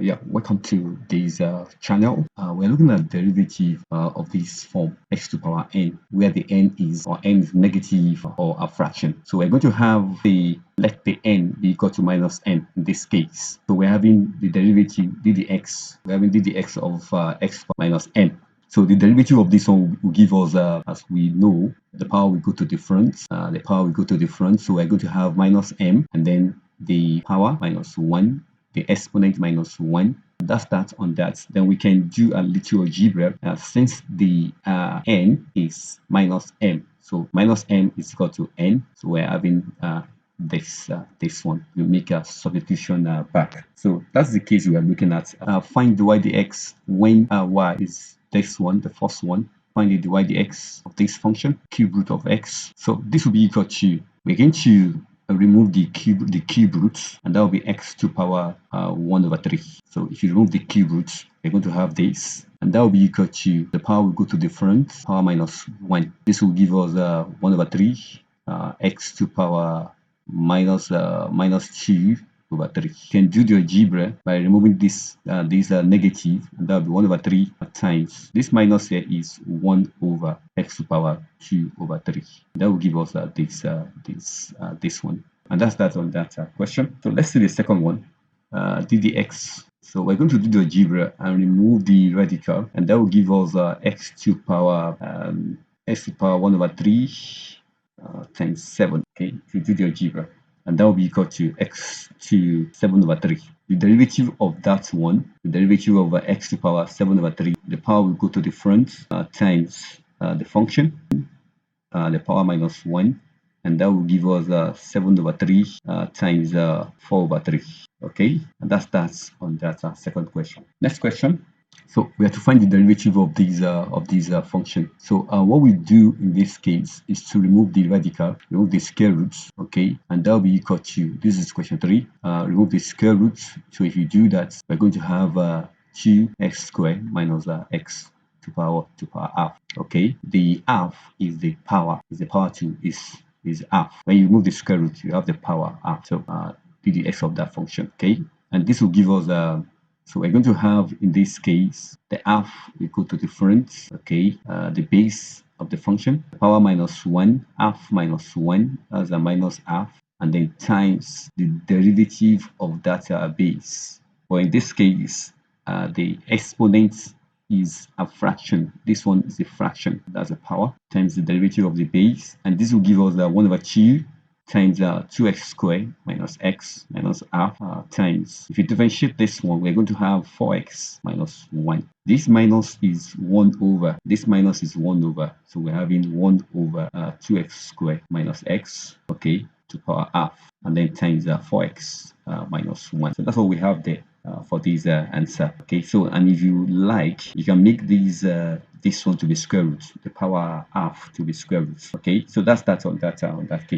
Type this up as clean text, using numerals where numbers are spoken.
Yeah, welcome to this channel. We're looking at derivative of this form x to the power n, where the n is negative or a fraction. So we're going to have let the n be equal to minus n in this case. So we're having the derivative ddx. We're having ddx of x minus n. So the derivative of this one will give us, as we know, the power will go to difference. So we're going to have minus m, and then the power minus 1, the exponent minus 1. That's that on that. Then we can do a little algebra since the n is minus m. So minus m is equal to n. So we're having this one. We make a substitution back. So that's the case we are looking at. Find the y dx when y is this one, the first one. Find the dy dx of this function, cube root of x. So this will be equal to, we're going to remove the cube roots, and that will be x to the power 1 over 3. So if you remove the cube roots, we're going to have this, and that will be equal to, the power will go to difference, power minus 1. This will give us 1 over 3 x to the power minus 2 over 3. You can do the algebra by removing this negative, and that will be 1 over 3 times this minus here is 1 over x to the power 2 over 3. That will give us this one, and that's that on that question. So let's see the second one, ddx. So we're going to do the algebra and remove the radical, and that will give us x to the power 1 over 3 times 7. Okay, if you do the algebra, and that will be equal to x to 7 over 3. The derivative of that one, the derivative of x to the power 7 over 3, the power will go to the front times the function, the power minus 1, and that will give us 7 over 3 times 4 over 3. Okay, and that's that on that second question. Next question. So we have to find the derivative of these function. So what we do in this case is to remove the radical, remove the square roots, okay, and that will be equal to, this is question 3, remove the square roots. So if you do that, we're going to have 2x squared minus x to power half. Okay, the half is the power, is half. When you remove the square root, you have the power half. So ddx of that function, okay, and this will give us so we're going to have, in this case, the half equal to difference, okay, the base of the function, power minus 1, half minus 1, as a minus half, and then times the derivative of that base. Or in this case, the exponent is a fraction. This one is a fraction, that's a power, times the derivative of the base, and this will give us 1 over 2 times 2x squared minus x minus half times, if you differentiate this one, we're going to have 4x minus 1. This minus is 1 over, this minus is 1 over, so we're having 1 over 2x squared minus x, okay, to power half, and then times 4x minus 1. So that's what we have there for this answer. Okay, so, and if you like, you can make these this one to be square root, the power half to be square root. Okay, so that's that on that case.